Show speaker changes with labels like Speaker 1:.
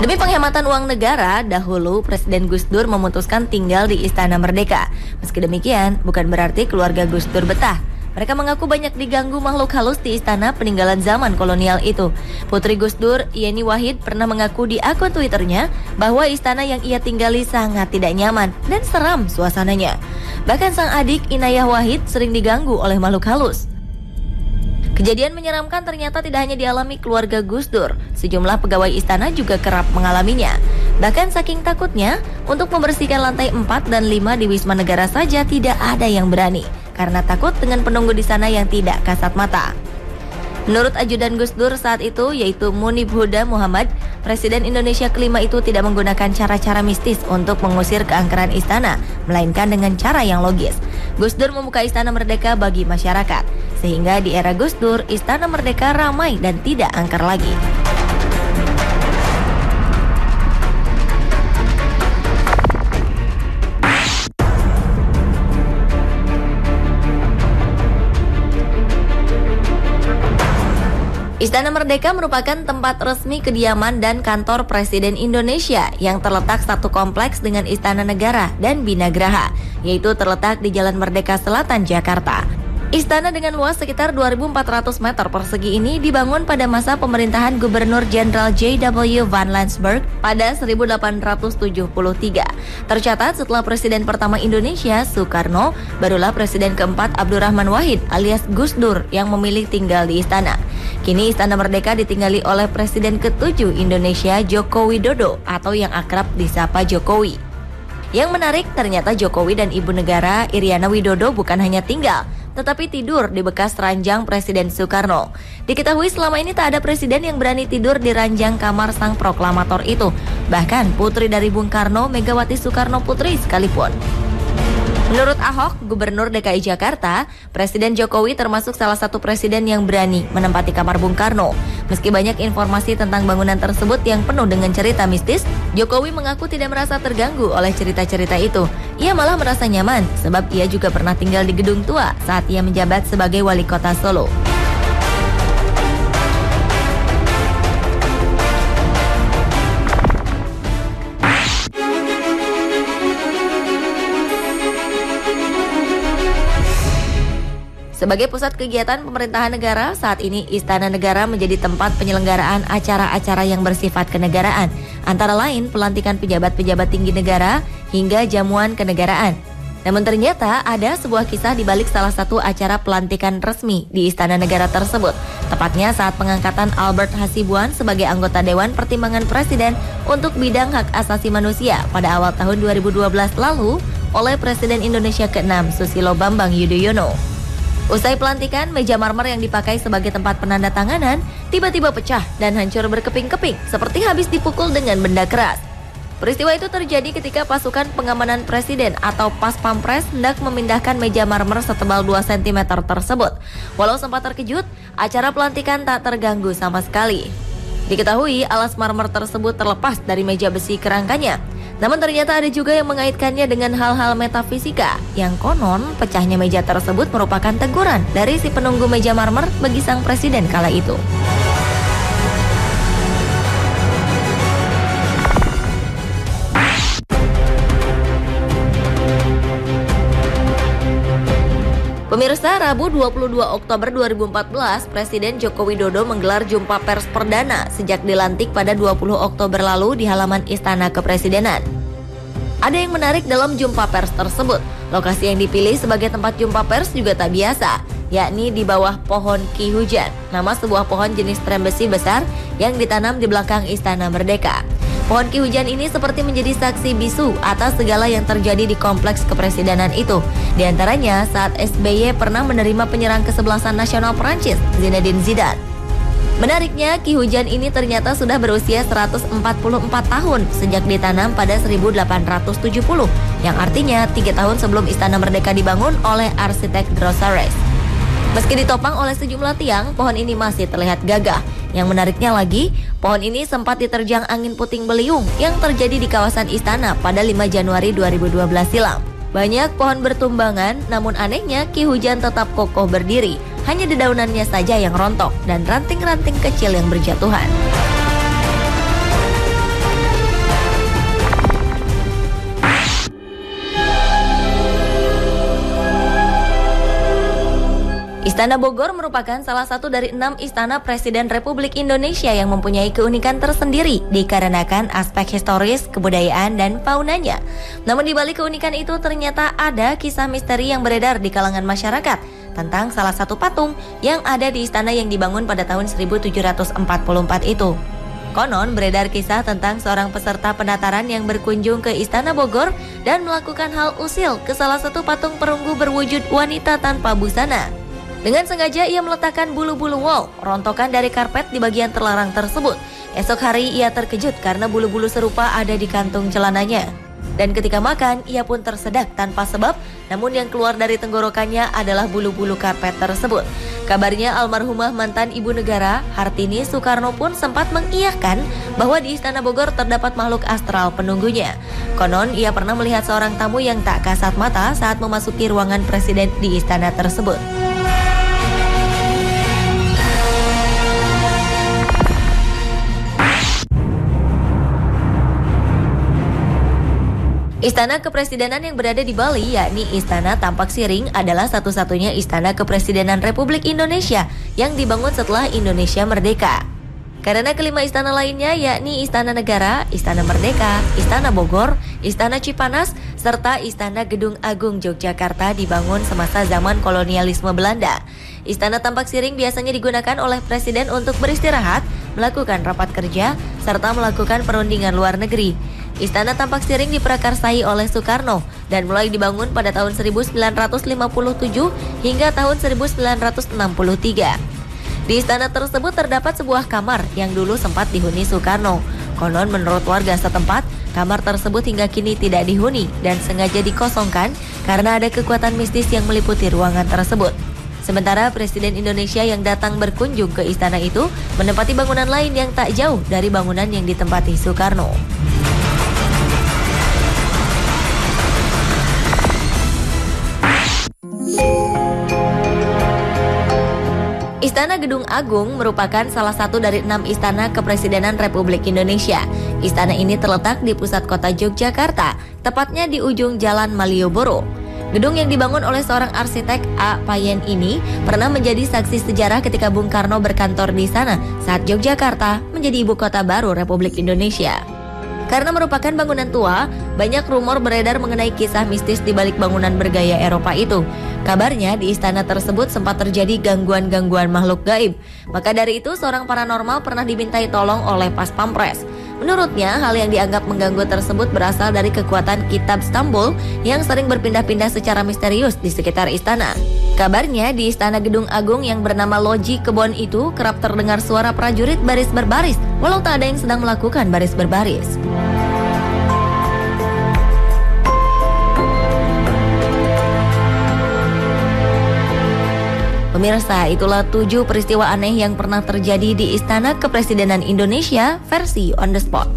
Speaker 1: Demi penghematan uang negara, dahulu Presiden Gus Dur memutuskan tinggal di Istana Merdeka. Meski demikian, bukan berarti keluarga Gus Dur betah. Mereka mengaku banyak diganggu makhluk halus di istana peninggalan zaman kolonial itu. Putri Gus Dur, Yeni Wahid, pernah mengaku di akun Twitternya bahwa istana yang ia tinggali sangat tidak nyaman dan seram suasananya. Bahkan sang adik Inayah Wahid sering diganggu oleh makhluk halus. Kejadian menyeramkan ternyata tidak hanya dialami keluarga Gus Dur. Sejumlah pegawai istana juga kerap mengalaminya. Bahkan saking takutnya, untuk membersihkan lantai 4 dan 5 di Wisma Negara saja tidak ada yang berani, karena takut dengan penunggu di sana yang tidak kasat mata. Menurut ajudan Gus Dur saat itu, yaitu Munib Huda Muhammad, Presiden Indonesia kelima itu tidak menggunakan cara-cara mistis untuk mengusir keangkeran istana, melainkan dengan cara yang logis. Gus Dur membuka Istana Merdeka bagi masyarakat, sehingga di era Gus Dur, Istana Merdeka ramai dan tidak angker lagi. Istana Merdeka merupakan tempat resmi kediaman dan kantor Presiden Indonesia yang terletak satu kompleks dengan Istana Negara dan Binagraha, yaitu terletak di Jalan Merdeka Selatan, Jakarta. Istana dengan luas sekitar 2.400 meter persegi ini dibangun pada masa pemerintahan Gubernur Jenderal J.W. Van Lansberg pada 1873. Tercatat setelah Presiden pertama Indonesia, Soekarno, barulah Presiden keempat Abdurrahman Wahid alias Gus Dur yang memilih tinggal di istana. Kini Istana Merdeka ditinggali oleh Presiden ke-7 Indonesia, Joko Widodo, atau yang akrab disapa Jokowi. Yang menarik, ternyata Jokowi dan Ibu Negara Iriana Widodo bukan hanya tinggal, tetapi tidur di bekas ranjang Presiden Soekarno. Diketahui selama ini tak ada presiden yang berani tidur di ranjang kamar sang proklamator itu. Bahkan putri dari Bung Karno, Megawati Soekarno Putri sekalipun. Menurut Ahok, Gubernur DKI Jakarta, Presiden Jokowi termasuk salah satu presiden yang berani menempati kamar Bung Karno. Meski banyak informasi tentang bangunan tersebut yang penuh dengan cerita mistis, Jokowi mengaku tidak merasa terganggu oleh cerita-cerita itu. Ia malah merasa nyaman, sebab ia juga pernah tinggal di gedung tua saat ia menjabat sebagai wali kota Solo. Sebagai pusat kegiatan pemerintahan negara, saat ini Istana Negara menjadi tempat penyelenggaraan acara-acara yang bersifat kenegaraan, antara lain pelantikan pejabat-pejabat tinggi negara hingga jamuan kenegaraan. Namun ternyata ada sebuah kisah di balik salah satu acara pelantikan resmi di Istana Negara tersebut, tepatnya saat pengangkatan Albert Hasibuan sebagai anggota Dewan Pertimbangan Presiden untuk bidang hak asasi manusia pada awal tahun 2012 lalu oleh Presiden Indonesia ke-6 Susilo Bambang Yudhoyono. Usai pelantikan, meja marmer yang dipakai sebagai tempat penandatanganan tiba-tiba pecah dan hancur berkeping-keping seperti habis dipukul dengan benda keras. Peristiwa itu terjadi ketika pasukan pengamanan presiden atau Pas Pampres hendak memindahkan meja marmer setebal 2 cm tersebut. Walau sempat terkejut, acara pelantikan tak terganggu sama sekali. Diketahui alas marmer tersebut terlepas dari meja besi kerangkanya. Namun ternyata ada juga yang mengaitkannya dengan hal-hal metafisika, yang konon pecahnya meja tersebut merupakan teguran dari si penunggu meja marmer bagi sang presiden kala itu. Pemirsa, Rabu 22 Oktober 2014, Presiden Joko Widodo menggelar jumpa pers perdana sejak dilantik pada 20 Oktober lalu di halaman Istana Kepresidenan. Ada yang menarik dalam jumpa pers tersebut. Lokasi yang dipilih sebagai tempat jumpa pers juga tak biasa, yakni di bawah pohon Ki Hujan, nama sebuah pohon jenis trembesi besar yang ditanam di belakang Istana Merdeka. Pohon Ki Hujan ini seperti menjadi saksi bisu atas segala yang terjadi di kompleks kepresidenan itu. Di antaranya saat SBY pernah menerima penyerang kesebelasan nasional Prancis, Zinedine Zidane. Menariknya, Ki Hujan ini ternyata sudah berusia 144 tahun sejak ditanam pada 1870, yang artinya 3 tahun sebelum Istana Merdeka dibangun oleh arsitek Grossares. Meski ditopang oleh sejumlah tiang, pohon ini masih terlihat gagah. Yang menariknya lagi, pohon ini sempat diterjang angin puting beliung yang terjadi di kawasan istana pada 5 Januari 2012 silam. Banyak pohon bertumbangan, namun anehnya Ki Hujan tetap kokoh berdiri. Hanya dedaunannya saja yang rontok dan ranting-ranting kecil yang berjatuhan. Istana Bogor merupakan salah satu dari 6 istana Presiden Republik Indonesia yang mempunyai keunikan tersendiri dikarenakan aspek historis, kebudayaan, dan faunanya. Namun di balik keunikan itu ternyata ada kisah misteri yang beredar di kalangan masyarakat tentang salah satu patung yang ada di istana yang dibangun pada tahun 1744 itu. Konon beredar kisah tentang seorang peserta penataran yang berkunjung ke Istana Bogor dan melakukan hal usil ke salah satu patung perunggu berwujud wanita tanpa busana. Dengan sengaja ia meletakkan bulu-bulu wol, rontokan dari karpet di bagian terlarang tersebut. Esok hari ia terkejut karena bulu-bulu serupa ada di kantung celananya. Dan ketika makan, ia pun tersedak tanpa sebab, namun yang keluar dari tenggorokannya adalah bulu-bulu karpet tersebut. Kabarnya almarhumah mantan ibu negara, Hartini Soekarno pun sempat mengiyakan bahwa di Istana Bogor terdapat makhluk astral penunggunya. Konon ia pernah melihat seorang tamu yang tak kasat mata saat memasuki ruangan presiden di istana tersebut. Istana Kepresidenan yang berada di Bali, yakni Istana Tampak Siring, adalah satu-satunya istana kepresidenan Republik Indonesia yang dibangun setelah Indonesia merdeka. Karena kelima istana lainnya, yakni Istana Negara, Istana Merdeka, Istana Bogor, Istana Cipanas, serta Istana Gedung Agung Yogyakarta dibangun semasa zaman kolonialisme Belanda. Istana Tampak Siring biasanya digunakan oleh presiden untuk beristirahat, melakukan rapat kerja, serta melakukan perundingan luar negeri. Istana Tampak Siring diprakarsai oleh Soekarno dan mulai dibangun pada tahun 1957 hingga tahun 1963. Di istana tersebut terdapat sebuah kamar yang dulu sempat dihuni Soekarno. Konon menurut warga setempat, kamar tersebut hingga kini tidak dihuni dan sengaja dikosongkan karena ada kekuatan mistis yang meliputi ruangan tersebut. Sementara Presiden Indonesia yang datang berkunjung ke istana itu menempati bangunan lain yang tak jauh dari bangunan yang ditempati Soekarno. Istana Gedung Agung merupakan salah satu dari 6 istana kepresidenan Republik Indonesia. Istana ini terletak di pusat kota Yogyakarta, tepatnya di ujung Jalan Malioboro. Gedung yang dibangun oleh seorang arsitek A. Payen ini pernah menjadi saksi sejarah ketika Bung Karno berkantor di sana saat Yogyakarta menjadi ibu kota baru Republik Indonesia. Karena merupakan bangunan tua, banyak rumor beredar mengenai kisah mistis di balik bangunan bergaya Eropa itu. Kabarnya di istana tersebut sempat terjadi gangguan-gangguan makhluk gaib. Maka dari itu seorang paranormal pernah dimintai tolong oleh Pas Pampres. Menurutnya hal yang dianggap mengganggu tersebut berasal dari kekuatan kitab Stambul yang sering berpindah-pindah secara misterius di sekitar istana. Kabarnya di Istana Gedung Agung yang bernama Loji Kebon itu kerap terdengar suara prajurit baris berbaris walau tak ada yang sedang melakukan baris berbaris. Pemirsa, itulah 7 peristiwa aneh yang pernah terjadi di Istana Kepresidenan Indonesia versi On The Spot.